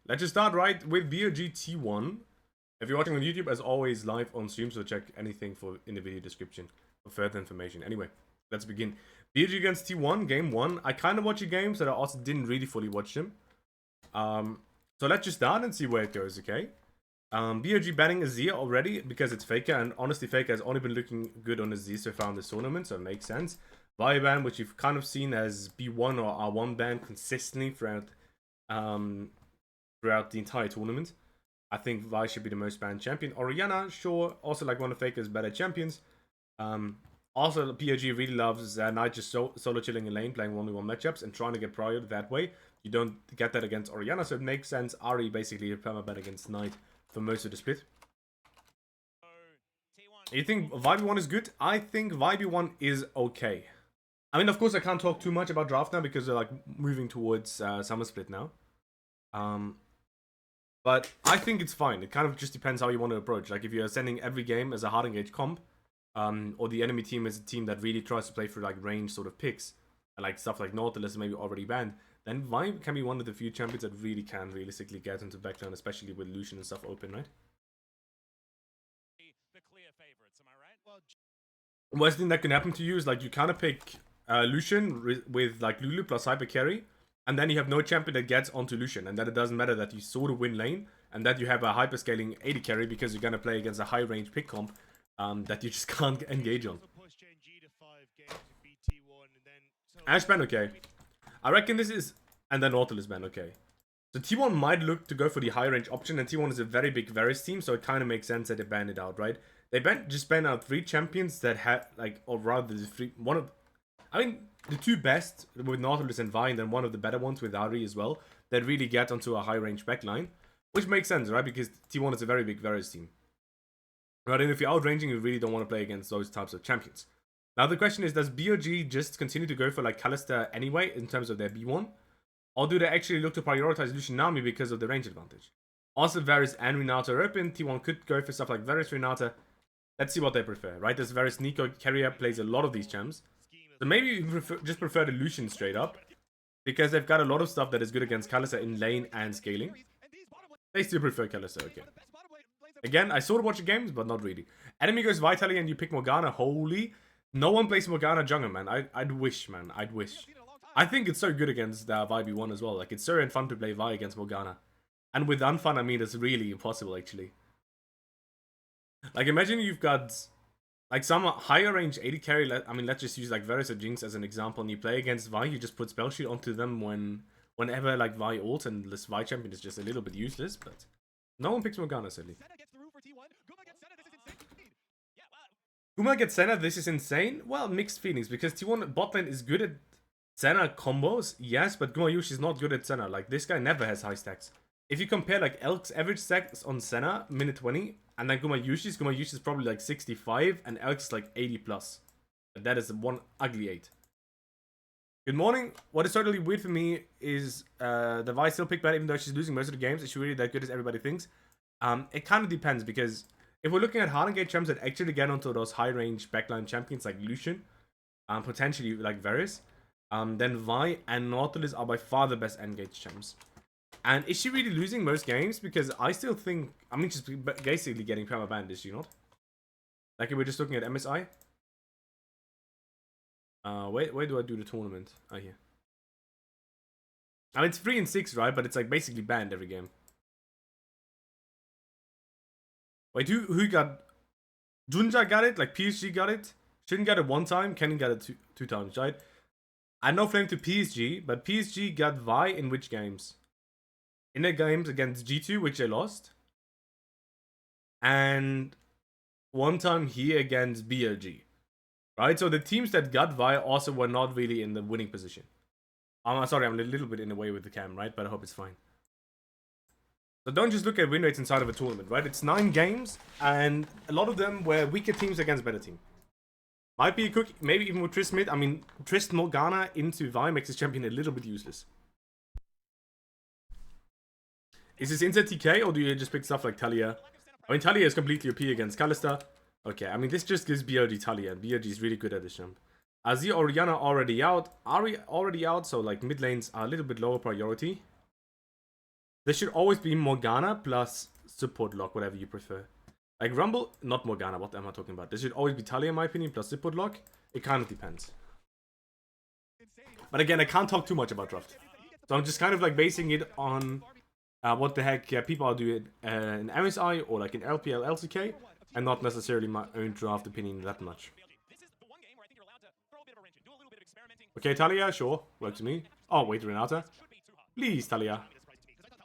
let's just start right with BLG T1. If you're watching on YouTube, as always, live on stream, so check anything in the video description for further information. Anyway, let's begin. BLG against T1, game 1. I kind of watched the games, but I also didn't really fully watch them. So let's just start and see where it goes, okay? BLG banning Azir already because it's Faker, and honestly, Faker has only been looking good on Azir so far in this tournament, so it makes sense. Vi ban, which you've kind of seen as B1 or R1 ban consistently throughout the entire tournament. I think Vi should be the most banned champion. Orianna, sure, also like one of Faker's better champions. Also, POG really loves Knight just solo chilling in lane, playing 1v1 matchups and trying to get prior that way. You don't get that against Orianna, so it makes sense. Ari basically a permaban against Knight for most of the split. You think Vibe1 is good? I think Vibe1 is okay. I mean, of course, I can't talk too much about draft now because they're like moving towards summer split now. But I think it's fine. It kind of just depends how you want to approach. Like if you're sending every game as a hard engage comp, or the enemy team is a team that really tries to play through like range sort of picks, like stuff like Nautilus maybe already banned, then Vibe can be one of the few champions that really can realistically get into backline, especially with Lucian and stuff open, right? The clear favorites, am I right? Well, worst thing that can happen to you is like you kind of pick Lucian with like Lulu plus hyper carry, and then you have no champion that gets onto Lucian, and then it doesn't matter that you sort of win lane and that you have a hyper scaling 80 carry because you're gonna play against a high range pick comp that you just can't engage on. Ash ban, okay. I reckon this is, and then Nautilus ban, okay. So T1 might look to go for the high range option, and T1 is a very big Varus team, so it kind of makes sense that they ban it out, right? They just banned out 3 champions that had, like, or rather, the 2 best with Nautilus and Vi, and then one of the better ones with Ari as well, that really get onto a high range backline, which makes sense, right? Because T1 is a very big Varus team. Right, and if you're outranging, you really don't want to play against those types of champions. Now the question is, does BLG just continue to go for like Kalista anyway in terms of their B1? Or do they actually look to prioritize Lucian Nami because of the range advantage? Also, Varus and Renata are open. T1 could go for stuff like Varus, Renata. Let's see what they prefer, right? There's Varus, Nico, Keria plays a lot of these champs. So maybe you just prefer the Lucian straight up. Because they've got a lot of stuff that is good against Kalista in lane and scaling. They still prefer Kalista, okay. Again, I sort of watch the games, but not really. Enemy goes Vitaly and you pick Morgana. Holy. No one plays Morgana jungle, man. I'd wish, man. I'd wish. I think it's so good against Vi1 as well. Like, it's so fun to play Vi against Morgana. And with unfun, I mean, it's really impossible, actually. Like, imagine you've got, like, some higher range 80 carry. I mean, let's just use, like, Varus or Jinx as an example. And you play against Vi, you just put spell shield onto them whenever, like, Vi ult. And this Vi champion is just a little bit useless, but no one picks Morgana, sadly. Guma gets Senna, this is insane. Well, mixed feelings, because T1 bot lane is good at Senna combos, yes, but Gumayusi is not good at Senna. Like, this guy never has high stacks. If you compare, like, Elk's average stacks on Senna, minute 20, and then Gumayusi's is probably, like, 65, and Elk's, like, 80 plus. But that is one ugly 8. Good morning. What is totally weird for me is the Vi still pick bad even though she's losing most of the games. Is she really that good as everybody thinks? It kind of depends, because if we're looking at hard engage champs that actually get onto those high range backline champions like Lucian, potentially like Varus, then Vi and Nautilus are by far the best engage champs. And is she really losing most games? Because I still think, I mean, she's basically getting perma-banned, is she not? Like if we're just looking at MSI. Where do I do the tournament? Oh, here. I mean, it's 3 and 6, right? But it's like basically banned every game. Wait, who got... Junja got it? Like PSG got it? Shin got it 1 time, Kennen got it 2 times, right? I know flame to PSG, but PSG got Vi in which games? In their games against G2, which they lost. And 1 time here against BLG. Right? So the teams that got Vi also were not really in the winning position. Sorry, I'm a little bit in the way with the cam, right? But I hope it's fine. So don't just look at win rates inside of a tournament, right? It's 9 games, and a lot of them were weaker teams against better team. Might be a cook, maybe even with Trist mid. I mean, Trist Morgana into Vi makes his champion a little bit useless. Is this insert TK, or do you just pick stuff like Talia? I mean, Talia is completely OP against Kalista. Okay, I mean, this just gives BLG Talia, and BLG is really good at this jump. Azir, Orianna already out. Ari already out, so like mid lanes are a little bit lower priority. There should always be Morgana plus support lock, whatever you prefer. Like Rumble, not Morgana, what am I talking about? There should always be Talia in my opinion, plus support lock. It kind of depends. But again, I can't talk too much about draft. So I'm just kind of like basing it on what the heck people are doing in MSI or like in LPL, LCK, and not necessarily my own draft opinion that much. Okay, Talia, sure, works for me. Oh, wait, Renata. Please, Talia.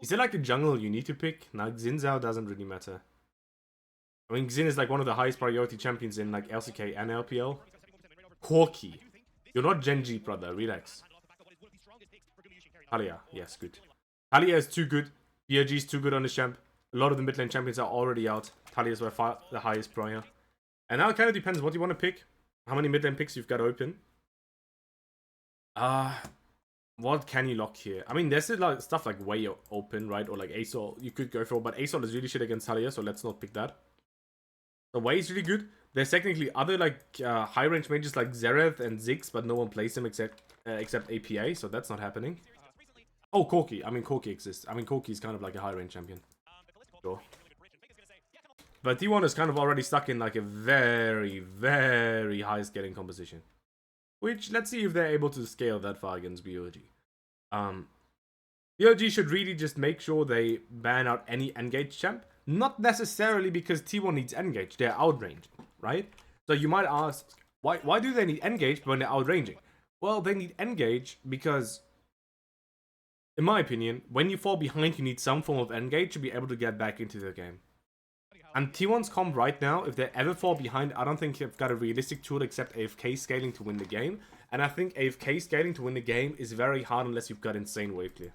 Is there like a jungle you need to pick? Now, Xin Zhao doesn't really matter. I mean, Xin is like one of the highest priority champions in like LCK and LPL. Corki. You're not Genji, brother. Relax. Talia. Yes, good. Talia is too good. BLG is too good on this champ. A lot of the mid lane champions are already out. Talia is by far the highest prior. And now it kind of depends what you want to pick. How many mid lane picks you've got open. What can you lock here? I mean, there's like stuff like way open, right? Or like Asol you could go for, but Asol is really shit against Talia, so let's not pick that. The way is really good. There's technically other like high range mages like Zereth and Ziggs, but no one plays them except APA, so that's not happening. Oh, Corki. I mean, Corki exists. I mean, Corki is kind of like a high range champion. Sure. But T1 is kind of already stuck in like a very, very high scaling composition. Which, let's see if they're able to scale that far against BLG. BLG should really just make sure they ban out any engage champ. Not necessarily because T1 needs engage. They're outranged, right? So you might ask, why do they need engage when they're outranging? Well, they need engage because, in my opinion, when you fall behind, you need some form of engage to be able to get back into the game. And T1's comp right now, if they ever fall behind, I don't think they've got a realistic tool except AFK scaling to win the game. And I think AFK scaling to win the game is very hard unless you've got insane wave clear.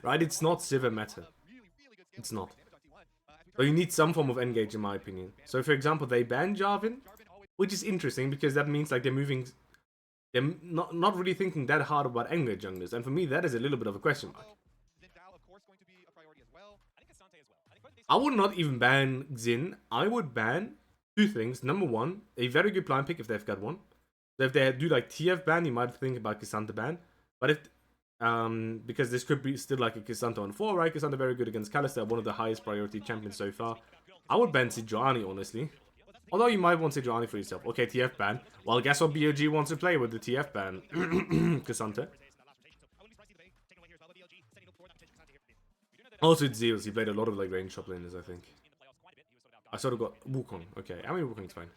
Right? It's not Sivir meta. It's not. So you need some form of engage in my opinion. So for example, they ban Jarvan, which is interesting because that means like they're not really thinking that hard about engage junglers. And for me, that is a little bit of a question mark. I would not even ban Xin. I would ban two things. Number one, a very good blind pick if they've got one. So if they do like TF ban, you might think about K'Sante ban. But if because this could be still like a K'Sante on 4, right? K'Sante very good against Kalista, one of the highest priority champions so far. I would ban Sejuani, honestly. Although you might want Sejuani for yourself. Okay, TF ban. Well, guess what BLG wants to play with the TF ban? K'Sante. Also, it's Zeus. He played a lot of like range top laners, I think. I sort of got Wukong. Okay, I mean Wukong's fine.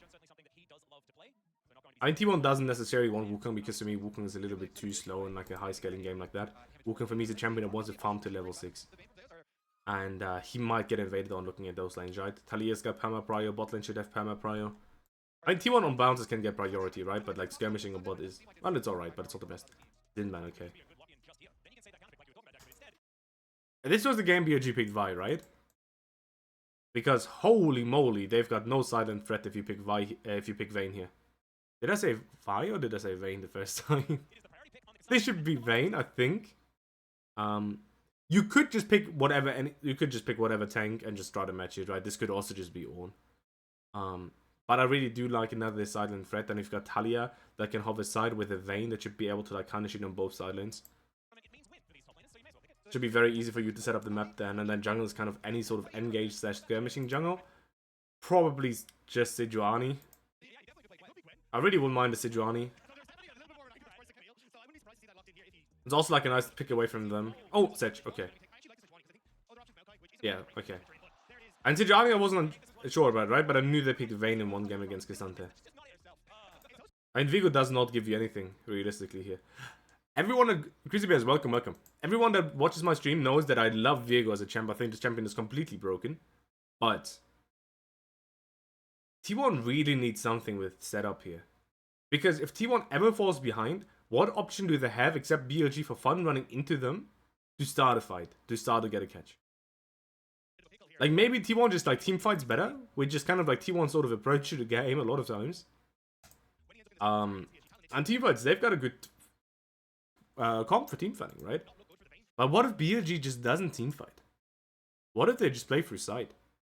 I mean T1 doesn't necessarily want Wukong because to me Wukong is a little bit too slow in like a high scaling game like that. Wukong for me is a champion that wants to farm to level 6. And he might get invaded on looking at those lanes, right? Talia's got perma prior, bot lane should have perma prior. I mean T1 on bounces can get priority, right? But like skirmishing on bot is, well, it's alright, but it's not the best. Didn't ban, okay. This was the game BLG picked Vi, right? Because holy moly, they've got no silent threat if you pick Vi, if you pick Vayne here. Did I say Vi or did I say Vayne the first time? They should be Vayne, I think. You could just pick whatever, and you could just pick whatever tank and just try to match it, right? This could also just be Ornn. But I really do like another silent threat, and if you've got Talia that can hover side with a Vayne that should be able to like kind of shoot on both side lanes. Should be very easy for you to set up the map then, and then jungle is kind of any sort of engage / skirmishing jungle. Probably just Sejuani. I really wouldn't mind the Sejuani. It's also like a nice pick away from them. Oh, Sedge, okay. Yeah, okay. And Sejuani I wasn't sure about, right? But I knew they picked Vayne in one game against K'Sante. I mean, Vigo does not give you anything, realistically, here. Everyone, Chrissy Bears, welcome. Everyone that watches my stream knows that I love Viego as a champ. I think this champion is completely broken. But T1 really needs something with setup here. Because if T1 ever falls behind, what option do they have except BLG for fun running into them to start a fight, to start to get a catch? Like maybe T1 just like team fights better, with just kind of like T1 sort of approach to the game a lot of times. And team fights, they've got a good comp for team fighting, right? But what if BLG just doesn't team fight? What if they just play through side?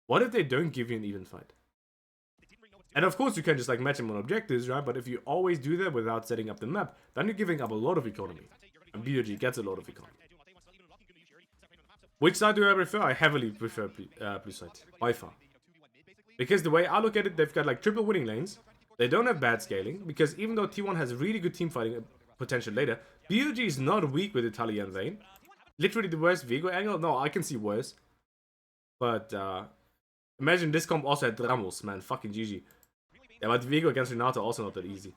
What if they don't give you an even fight? And of course you can just like match them on objectives, right? But if you always do that without setting up the map, then you're giving up a lot of economy. And BLG gets a lot of economy. Which side do I prefer? I heavily prefer blue side, by far. Because the way I look at it, they've got like triple winning lanes. They don't have bad scaling, because even though T1 has really good team fighting potential later, BLG is not weak with Italia and Vayne. Literally the worst Vigo angle? No, I can see worse. But imagine this comp also had Ramos, man. Fucking GG. Yeah, but Vigo against Renato also not that easy.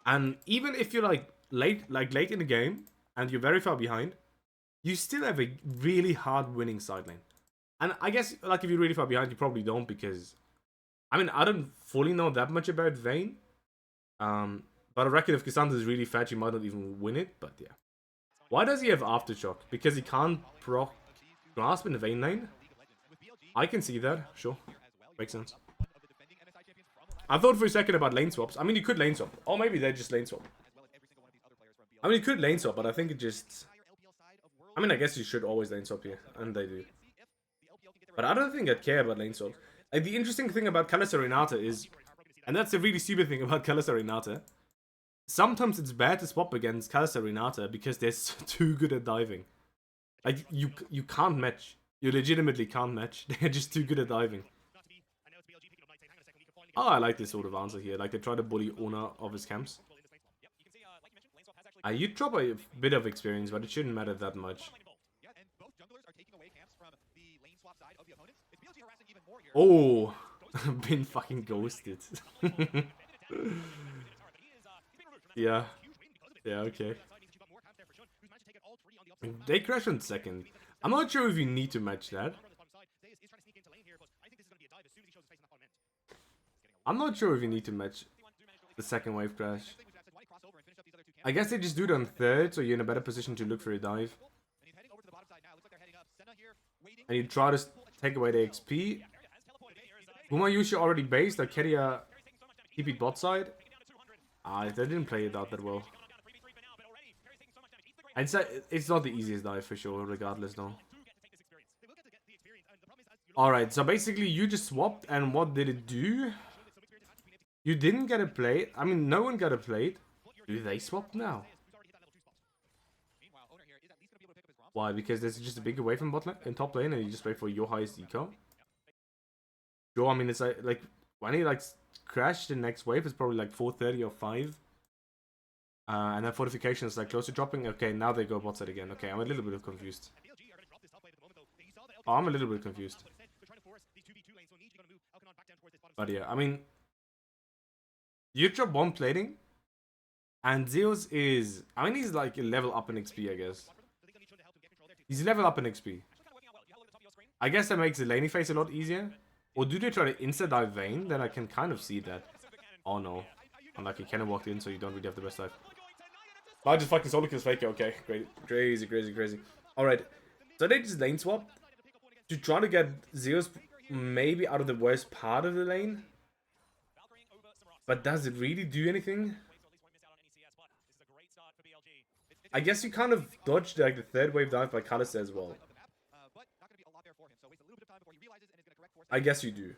And even if you're like late in the game and you're very far behind, you still have a really hard winning side lane. And I guess like if you're really far behind, you probably don't, because I mean I don't fully know that much about Vayne. But I reckon if Cassandra is really fat, you might not even win it. But yeah, why does he have Aftershock? Because he can't proc grasp in the Vayne lane. I can see that, sure, makes sense. I thought for a second about lane swaps. I mean, you could lane swap. Or maybe they just lane swap. I mean, you could lane swap, but I think it just... I mean, I guess you should always lane swap here. And they do. But I don't think I'd care about lane swap. Like, the interesting thing about Kalista Renata is... And that's the really stupid thing about Kalista Renata. Sometimes it's bad to swap against Kalista Renata because they're too good at diving. Like, you can't match. You legitimately can't match. They're just too good at diving. Oh, I like this sort of answer here. Like, they try to bully Oner of his camps. You drop a bit of experience, but it shouldn't matter that much. Oh, been fucking ghosted. Yeah. Yeah, okay. They crash on second. I'm not sure if you need to match that. I'm not sure if you need to match the second wave crash. I guess they just do it on third, so you're in a better position to look for a dive. And you try to take away the XP. Gumayusi already based, like Keria TP'd bot side. They didn't play it out that well. I'd say it's not the easiest dive for sure, regardless though. Alright, so basically you just swapped, and what did it do? You didn't get a plate. I mean, no one got a plate. Do they swap now? Why? Because there's just a big away from bot lane in top lane, and you just wait for your highest eco. Sure, I mean it's like when he like crashed the next wave, it's probably like 430 or 5. And then fortification is like close to dropping. Okay, now they go bot side again. Okay, I'm a little bit confused. Oh, I'm a little bit confused. But yeah, I mean, you drop one plating, and Zeus is... I mean, he's like a level up in XP, I guess. He's a level up in XP. I guess that makes the laning phase a lot easier. Or do they try to insta-dive Vayne? Then I can kind of see that. Oh no. Unlucky, Kennen walked in, so you don't really have the best dive. I just fucking solo kills Faker. Okay, great. Crazy. Alright. So they just lane swap to try to get Zeus maybe out of the worst part of the lane. But does it really do anything? I guess you kind of dodged like the third wave dive by Kalista as well. I guess you do.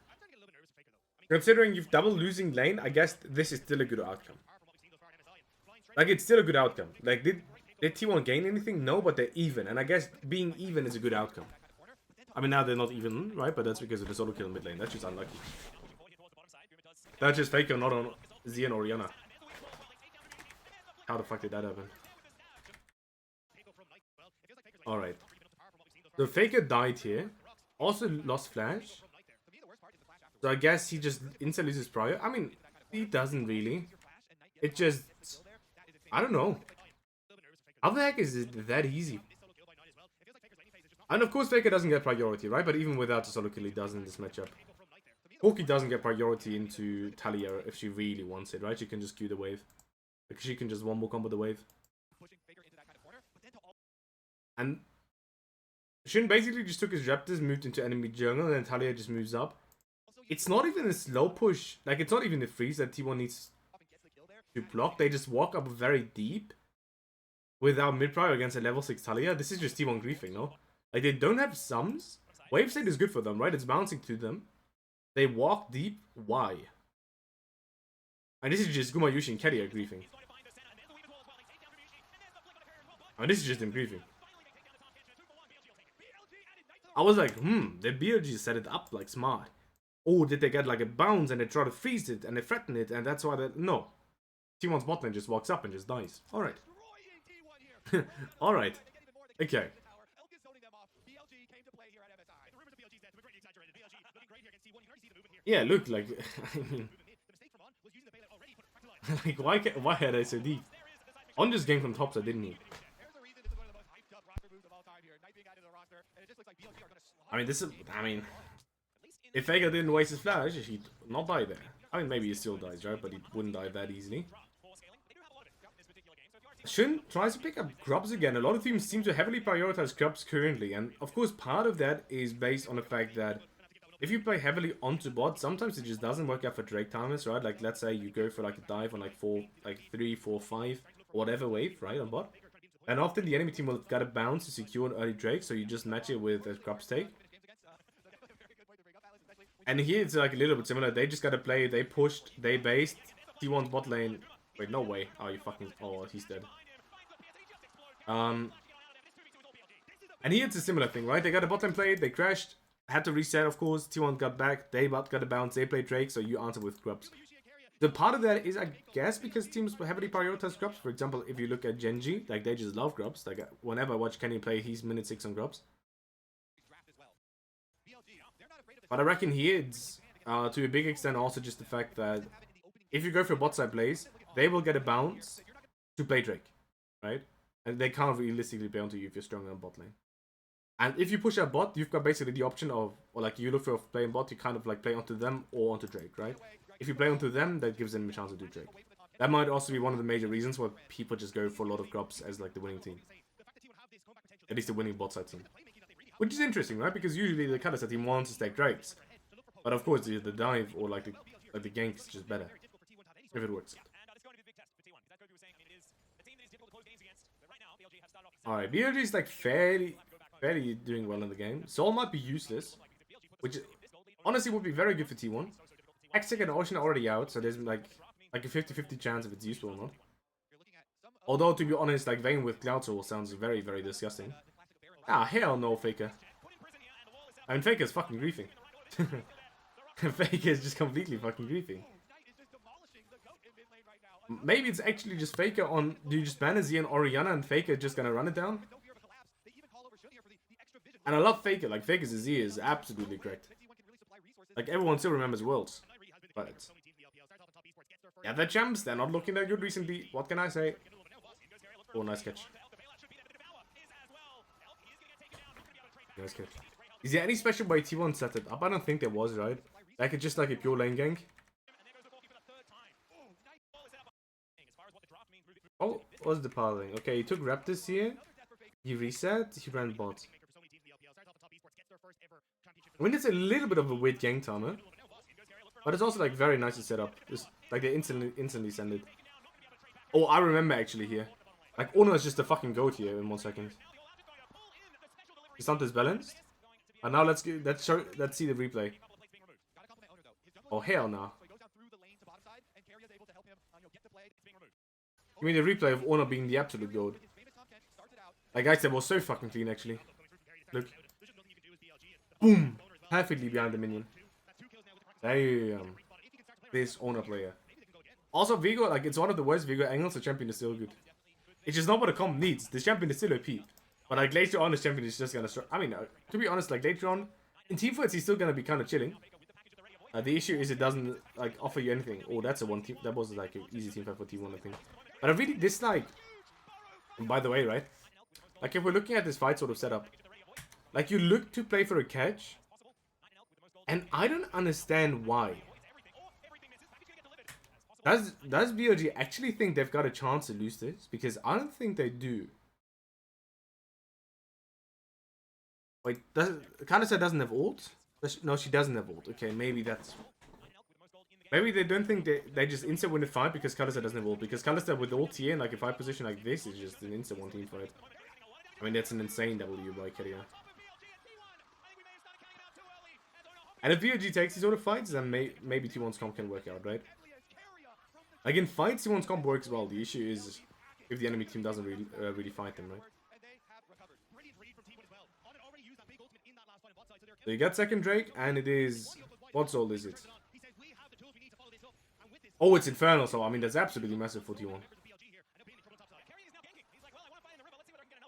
Considering you've double losing lane, I guess this is still a good outcome. Like, it's still a good outcome. Like, did T1 gain anything? No, but they're even. And I guess being even is a good outcome. I mean, now they're not even, right? But that's because of the solo kill in mid lane. That's just unlucky. That's just Faker, not on Zian or Oriana. How the fuck did that happen? Alright. So Faker died here. Also lost flash. So I guess he just instantly loses prior. I mean, he doesn't really. It just... I don't know. How the heck is it that easy? And of course Faker doesn't get priority, right? But even without the solo kill, he does in this matchup. Corki doesn't get priority into Talia if she really wants it, right? She can just queue the wave. Like, she can just one more combo the wave. And Shin basically just took his Raptors, moved into enemy jungle, and then Talia just moves up. It's not even a slow push. Like, it's not even a freeze that T1 needs to block. They just walk up very deep without mid-prior against a level 6 Talia. This is just T1 griefing, no? Like, they don't have sums. Wave state is good for them, right? It's bouncing to them. They walk deep. Why? And this is just Gumayusi and Keria griefing. And this is just them griefing. I was like, did BLG set it up like smart? Or did they get like a bounce and they try to freeze it and they threaten it and that's why they... No. T1's bot lane just walks up and just dies. Alright. Alright. Okay. Yeah, look, like... I mean... like, why are they so deep? On just game from topside, didn't he? I mean, this is... I mean... If Vega didn't waste his flash, he'd not die there. I mean, maybe he still dies, right? But he wouldn't die that easily. Shin tries to pick up Grubs again. A lot of teams seem to heavily prioritize Grubs currently. And, of course, part of that is based on the fact that if you play heavily onto bot, sometimes it just doesn't work out for Drake timers, right? Like, let's say you go for, like, a dive on, like, 3, 4, 5, whatever wave, right, on bot. And often the enemy team will get a bounce to secure an early Drake, so you just match it with a Grubs take. And here it's like a little bit similar. They just gotta play. They pushed. They based. T1's bot lane. Wait, no way. Oh, you fucking. Oh, he's dead. And here it's a similar thing, right? They got a bot lane play. They crashed. Had to reset, of course. T1 got back. They got a bounce. They played Drake, so you answer with Grubs. The part of that is, I guess, because teams heavily prioritize Grubs. For example, if you look at Genji, like they just love Grubs. Like whenever I watch Kenny play, he's minute 6 on Grubs. But I reckon here it's, to a big extent, also just the fact that if you go for bot side plays, they will get a bounce to play Drake, right? And they can't realistically play onto you if you're stronger on bot lane. And if you push a bot, you've got basically the option of, or like you look for playing bot, you kind of like play onto them or onto Drake, right? If you play onto them, that gives them a chance to do Drake. That might also be one of the major reasons why people just go for a lot of Grubs as like the winning team. At least the winning bot side team. Which is interesting, right? Because usually the Kalista team wants to stack Drakes. But of course, the dive or like the gank is just better. If it works. Alright, BLG is like fairly doing well in the game. Soul might be useless. Which honestly would be very good for T1. Hextech and Ocean are already out, so there's like a 50-50 chance if it's useful or not. Although, to be honest, like Vayne with Cloud Soul sounds very, very disgusting. Ah, hell no, Faker. I mean, Faker's fucking griefing. Faker is just completely fucking griefing. Maybe it's actually just Faker on... Do you just ban a Z and Orianna and Faker just gonna run it down? And I love Faker. Like, Faker's Z is absolutely correct. Like, everyone still remembers Worlds. But... yeah, the champs, they're not looking that good recently. What can I say? Oh, nice catch. Nice catch. Is there any special way T1 set it up? I don't think there was, right? Like it's just like a pure lane gank. Oh, what's the pathing? Okay, he took Raptors here. He reset. He ran bot. I mean, it's a little bit of a weird gank timer. But it's also like very nice to set up. Just like they instantly send it. Oh, I remember actually here. Like Oner is just a fucking goat here in 1 second. His stunt is balanced. And now let's see the replay. Oh hell no. You mean the replay of Oner being the absolute goat? Like guys, that was so fucking clean actually. Look. Boom! Perfectly behind the minion. Damn. This Oner player. Also Vigo, like it's one of the worst Vigo angles, the champion is still good. It's just not what the comp needs. The champion is still OP. But like later on, this champion is just gonna. I mean, to be honest, like later on, in team fights, he's still gonna be kind of chilling. The issue is it doesn't like offer you anything. Oh, that's a one team. That was like an easy team fight for T1, I think. But I really dislike. And by the way, right? Like if we're looking at this fight sort of setup, like you look to play for a catch, and I don't understand why. Does BLG actually think they've got a chance to lose this? Because I don't think they do. Wait, Kalista doesn't have ult? No, she doesn't have ult. Okay, maybe that's... Maybe they don't think they just instant win the fight because Kalista doesn't have ult. Because Kalista with the ult here in like a fight position like this is just an instant one team fight. I mean, that's an insane W by Keria. And if BLG takes these sort of fights, then maybe T1's comp can work out, right? Like in fights, T1's comp works well. The issue is if the enemy team doesn't really fight them, right? So you get second Drake, and it is... What soul is it? Oh, it's Infernal Soul. I mean, that's absolutely massive for T1.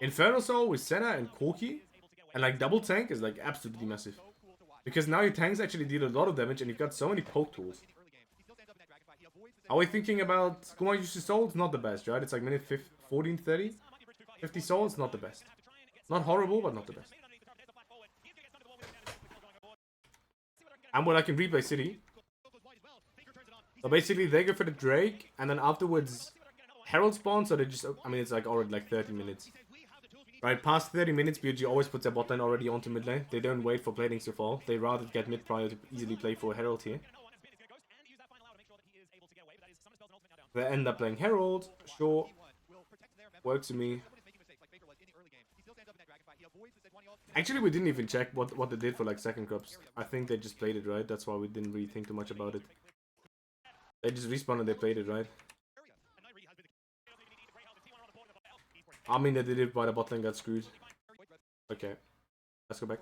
Infernal Soul with Senna and Corki, and like double tank is like absolutely massive. Because now your tanks actually deal a lot of damage, and you've got so many poke tools. Are we thinking about Gumayusi Soul? It's not the best, right? It's like minute 14, 30. 50 Soul, it's not the best. Not horrible, but not the best. And we're like in Replay City. So basically, they go for the Drake, and then afterwards, Herald spawns, so they just... I mean, it's like already like 30 minutes. Right, past 30 minutes, BLG always puts their bot lane already onto mid lane. They don't wait for platings to fall. They rather get mid prior to easily play for Herald here. They end up playing Herald. Sure. Works to me. Actually, we didn't even check what they did for like second crops. I think they just played it, right? That's why we didn't really think too much about it. They just respawned and they played it, right? I mean, they did it by the bot lane got screwed. Okay. Let's go back.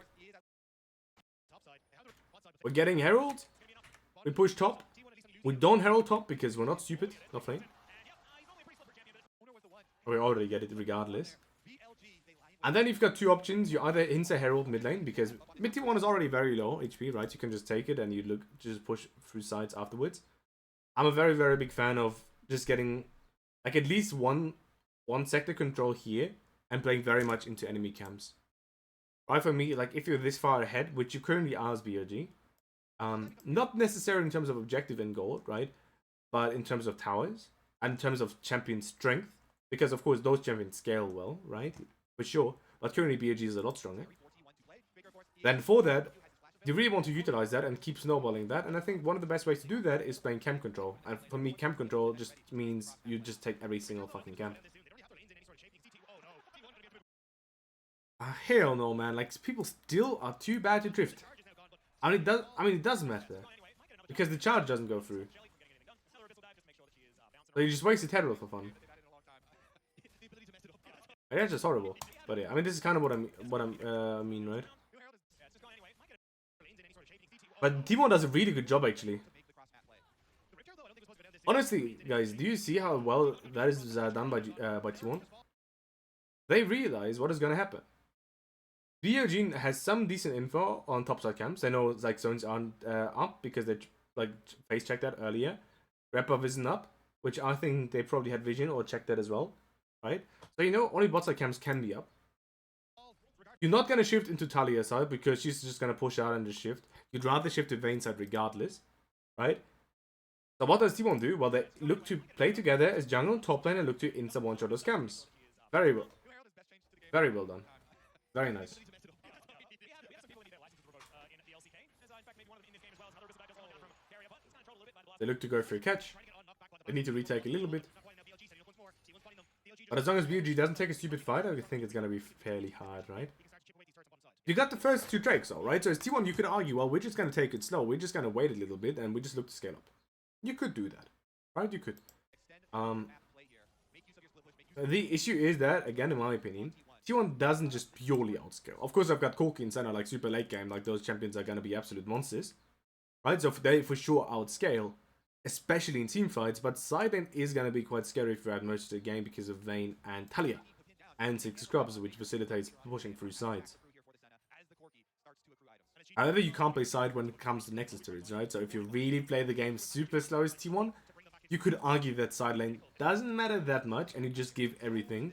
We're getting Herald. We push top. We don't Herald top because we're not stupid. Not playing. We already get it regardless. And then you've got two options. You either insert Herald mid lane because mid T1 is already very low HP, right? You can just take it and you just push through sides afterwards. I'm a very, very big fan of just getting like at least one sector control here and playing very much into enemy camps. Right, for me, like if you're this far ahead, which you currently are as BLG, not necessarily in terms of objective and goal, right? But in terms of towers and in terms of champion strength, because of course those champions scale well, right? For sure. But currently BLG is a lot stronger. Then for that, you really want to utilize that and keep snowballing that. And I think one of the best ways to do that is playing camp control. And for me, camp control just means you just take every single fucking camp. Hell no, man. Like, people still are too bad to drift. I mean, it doesn't matter. Because the charge doesn't go through. So you just wasted Herald for fun. And that's just horrible. But yeah, I mean, this is kind of what I mean, right? But T1 does a really good job, actually. Honestly, guys, do you see how well that is done by T1? They realize what is going to happen. BLG has some decent info on topside camps. They know like zones aren't up because they like face checked that earlier. Wrap-up isn't up, which I think they probably had vision or checked that as well, right? So you know only botside camps can be up. You're not gonna shift into Talia's side because she's just gonna push out and just shift. You'd rather shift to Vayne's side regardless, right? So what does T1 do? Well, they look to play together as jungle top lane and look to insta one-shot those camps. Very well. Very well done. Very nice. They look to go for a catch. They need to retake a little bit. But as long as BLG doesn't take a stupid fight, I think it's going to be fairly hard, right? You got the first two Drakes, though, right? So as T1, you could argue, well, we're just going to take it slow. We're just going to wait a little bit, and we just look to scale up. You could do that, right? You could. The issue is that, again, in my opinion, T1 doesn't just purely outscale. Of course, I've got Corki and Senna, like super late game, like those champions are going to be absolute monsters. Right? So they for sure outscale, especially in team fights, but side lane is going to be quite scary throughout most of the game because of Vayne and Talia. And 6 scrubs, which facilitates pushing through sides. However, you can't play side when it comes to Nexus turrets, right? So if you really play the game super slow as T1, you could argue that side lane doesn't matter that much and you just give everything.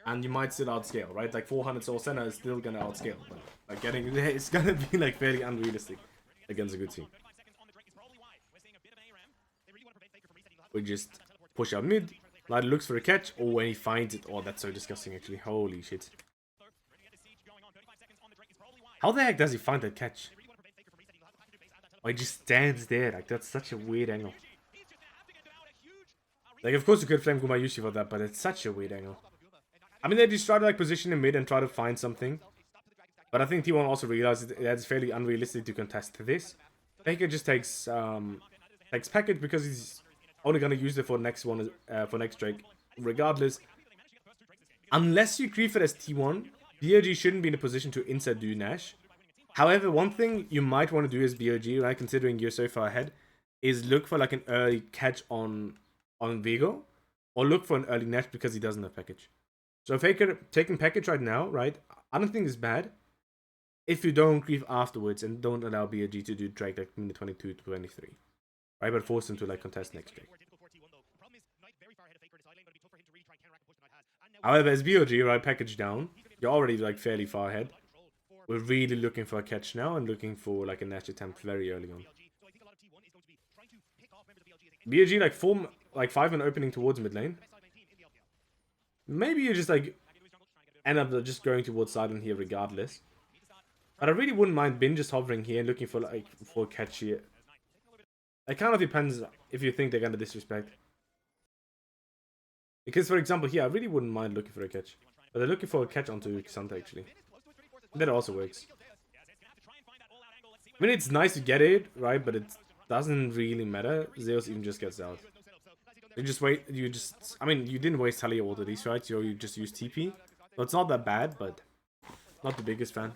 And you might still outscale, right? Like 400 Soul Senna is still gonna outscale. But like getting there, it's gonna be like fairly unrealistic against a good team. We just push out mid. Light looks for a catch. Oh, when he finds it. Oh, that's so disgusting actually. Holy shit. How the heck does he find that catch? Oh, he just stands there. Like, that's such a weird angle. Like, of course you could flame Gumayusi for that, but it's such a weird angle. I mean, they just try to like position in mid and try to find something. But I think T1 also realizes that it's fairly unrealistic to contest this. Faker just takes package because he's only gonna use it for next one for next Drake. Regardless, unless you creep it as T1, BLG shouldn't be in a position to insert do Nash. However, one thing you might want to do as BLG, right, considering you're so far ahead, is look for like an early catch on Vigo, or look for an early Nash because he doesn't have package. So Faker taking package right now, right, I don't think it's bad if you don't grief afterwards and don't allow BLG to do Drake like minute 22 to 23, right, but force him to like contest next Drake. However, as BLG, right, package down, you're already like fairly far ahead. We're really looking for a catch now and looking for like a Nash attempt very early on. BLG like 5 and opening towards mid lane. Maybe you just like end up just going towards Silent here regardless. But I really wouldn't mind Bin just hovering here and looking for like for a catch here. It kind of depends if you think they're gonna disrespect. Because for example here, I really wouldn't mind looking for a catch. But they're looking for a catch onto Xanta actually. That also works. I mean, it's nice to get it, right? But it doesn't really matter. Zeus even just gets out. I mean, you didn't waste Talia all of these, right? So you just use TP. So it's not that bad, but not the biggest fan.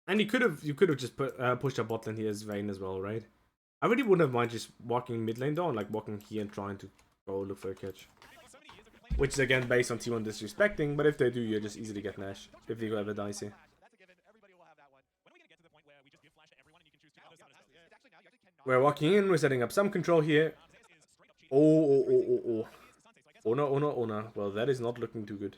And you could have just pushed a bot lane here as Vayne as well, right? I really wouldn't have mind just walking mid lane though, and like walking here and trying to go look for a catch. Which is again based on T1 disrespecting, but if they do, you just easily get Nash if Vigo ever dies here. We're walking in, we're setting up some control here. Oh. Oner. Well, that is not looking too good.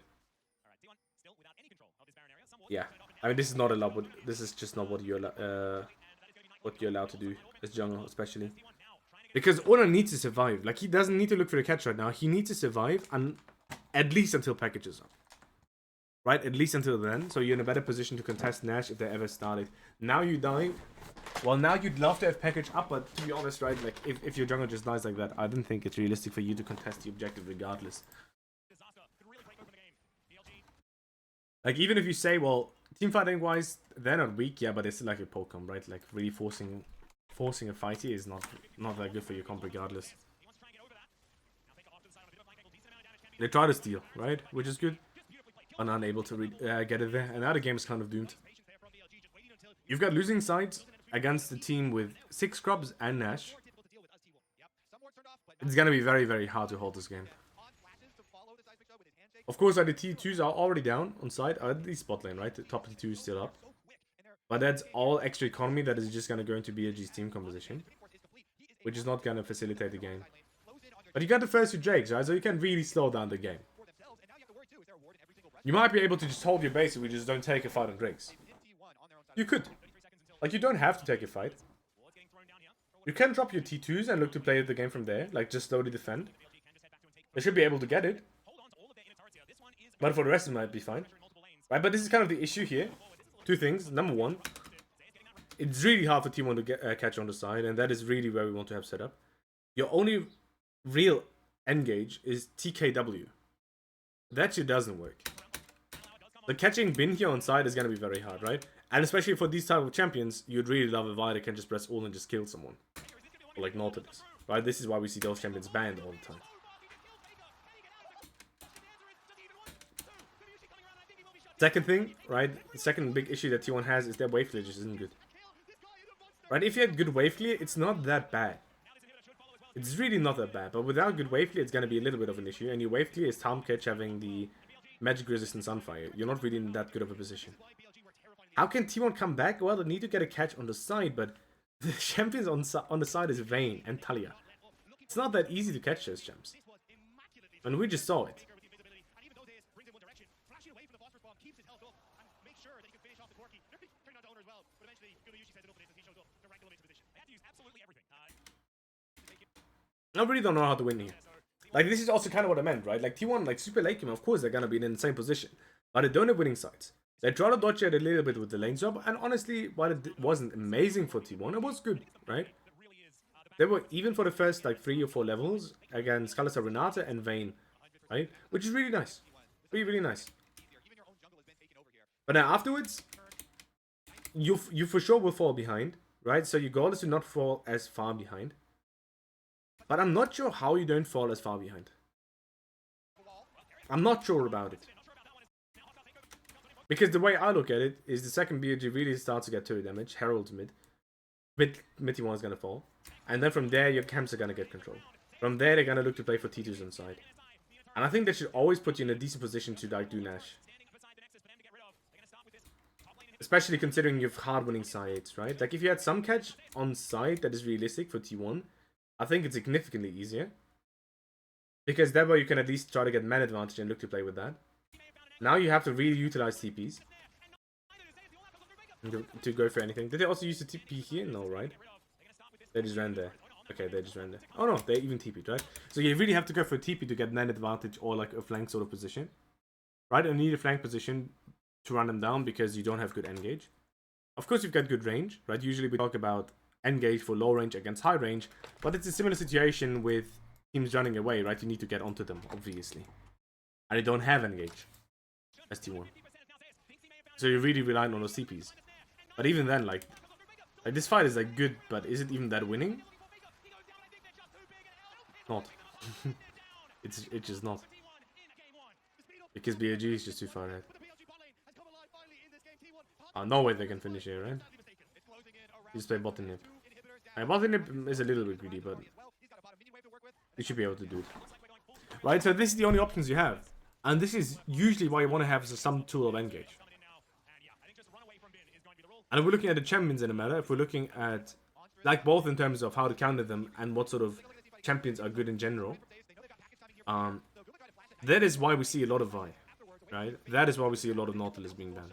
Yeah, I mean, this is not allowed. This is just not what you're allowed to do as jungle, especially. Because Oner needs to survive. Like, he doesn't need to look for the catch right now. He needs to survive, and at least until packages up. Right? At least until then. So you're in a better position to contest Nash if they ever started. Now you die. Well, now you'd love to have package up, but to be honest, right? Like, if your jungle just dies like that, I don't think it's realistic for you to contest the objective regardless. Like, even if you say, well, teamfighting-wise, they're not weak, yeah, but it's still like a Pokemon, right? Like, really forcing a fight here is not that good for your comp regardless. They try to steal, right? Which is good. And unable to get it there. And now the game is kind of doomed. You've got losing sides against the team with 6 Scrubs and Nash. It's gonna be very, very hard to hold this game. Of course, the T2s are already down on side. The spot lane, right? The top T2 is still up. But that's all extra economy that is just gonna go into BLG's team composition. Which is not gonna facilitate the game. But you got the first 2 Drakes, right? So you can really slow down the game. You might be able to just hold your base if we just don't take a fight on Drakes. You could. Like, you don't have to take a fight. You can drop your T2s and look to play the game from there. Like, just slowly defend. They should be able to get it. But for the rest, it might be fine. Right, but this is kind of the issue here. 2 things. Number 1, it's really hard for T1 to get catch on the side, and that is really where we want to have set up. Your only real engage is TKW. That shit doesn't work. The catching Bin here on side is going to be very hard, right? And especially for these type of champions, you'd really love a Vi that can just press all and just kill someone. Or like Nautilus, right? This is why we see those champions banned all the time. Second thing, right? The second big issue that T1 has is their wave clear just isn't good. Right? If you had good wave clear, it's not that bad. It's really not that bad. But without good wave clear, it's going to be a little bit of an issue. And your wave clear is Time Catch having the magic resistant Sunfire. You're not really in that good of a position. How can T1 come back? Well, they need to get a catch on the side, but the champions on the side is Vayne and Talia. It's not that easy to catch those champs. And we just saw it. I really don't know how to win here. Like, this is also kind of what I meant, right? Like, T1, like, super late game, of course, they're gonna be in the same position. But they don't have winning sides. They try to dodge it a little bit with the lane swap, and honestly, while it wasn't amazing for T1, it was good, right? They were even for the first, like, 3 or 4 levels against Kalista, Renata, and Vayne, right? Which is really nice. Really, really nice. But now afterwards, you for sure will fall behind, right? So your goal is to not fall as far behind. But I'm not sure how you don't fall as far behind. I'm not sure about it. Because the way I look at it is the second BLG really starts to get turret damage, heralds mid T1 is gonna fall. And then from there your camps are gonna get control. From there they're gonna look to play for T2s on side. And I think that should always put you in a decent position to like do Nash. Especially considering you have hard winning sides, right? Like if you had some catch on side that is realistic for T1, I think it's significantly easier. Because that way you can at least try to get man advantage and look to play with that. Now you have to really utilize TPs. To go for anything. Did they also use the TP here? No, right? They just ran there. Okay, they just ran there. Oh no, they even TP'd, right? So you really have to go for a TP to get man advantage or like a flank sort of position. Right? You need a flank position to run them down because you don't have good engage. Of course, you've got good range, right? Usually we talk about engage for low range against high range, but it's a similar situation with teams running away, right? You need to get onto them, obviously. And they don't have engage. ST1. So you're really relying on those CPs. But even then, like this fight is like good, but is it even that winning? Not. It's just not. Because BLG is just too far ahead. No way they can finish here, right? You just play bot and nip. Bot and nip is a little bit greedy, but you should be able to do it. Right, so this is the only options you have. And this is usually why you want to have some tool of engage. And if we're looking at the champions in the meta, if we're looking at, like, both in terms of how to counter them and what sort of champions are good in general, that is why we see a lot of Vi, right? That is why we see a lot of Nautilus being banned.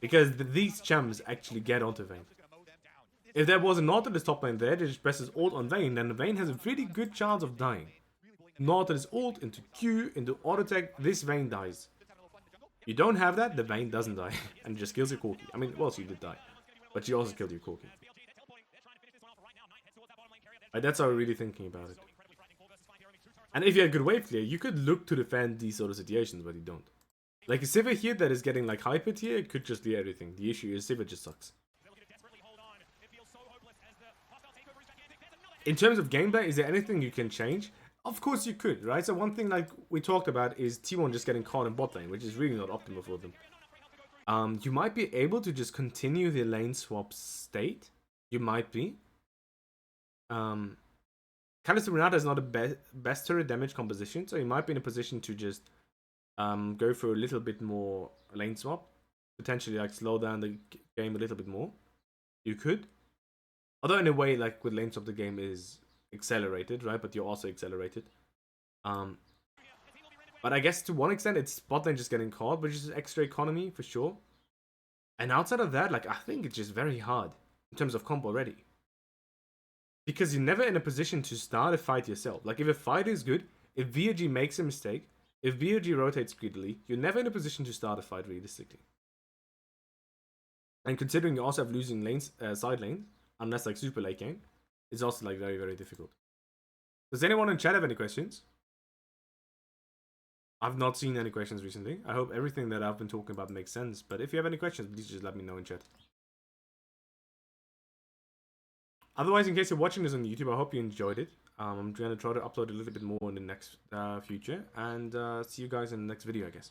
Because these champs actually get onto Vayne. If there was a Nautilus top lane there that just presses ult on Vayne, then Vayne has a really good chance of dying. Nautilus ult into Q, into auto attack, this Vayne dies. You don't have that, the Vayne doesn't die. And just kills your Corki. I mean, well, she did die. But she also killed your Corki. That's how we're really thinking about it. And if you had good wave clear, you could look to defend these sort of situations, but you don't. Like a Sivir here that is getting like hyped here, could just clear everything. The issue is Sivir just sucks. In terms of gameplay, is there anything you can change? Of course you could, right? So one thing like we talked about is T1 just getting caught in bot lane, which is really not optimal for them. You might be able to just continue the lane swap state. You might be. Kalisto Renata is not a best turret damage composition, so you might be in a position to just go for a little bit more lane swap. Potentially like slow down the game a little bit more. You could. Although in a way, like with lane swap, the game is accelerated, right? But you're also accelerated. But I guess to one extent, it's bot lane just getting caught, which is extra economy for sure. And outside of that, like I think it's just very hard in terms of comp already. Because you're never in a position to start a fight yourself. Like if a fight is good, if BLG makes a mistake, if BLG rotates greedily, you're never in a position to start a fight realistically. And considering you also have losing lanes, side lanes, unless like super late game, it's also like very, very difficult. Does anyone in chat have any questions? I've not seen any questions recently. I hope everything that I've been talking about makes sense. But if you have any questions, please just let me know in chat. Otherwise, in case you're watching this on YouTube, I hope you enjoyed it. I'm going to try to upload a little bit more in the next future. And see you guys in the next video, I guess.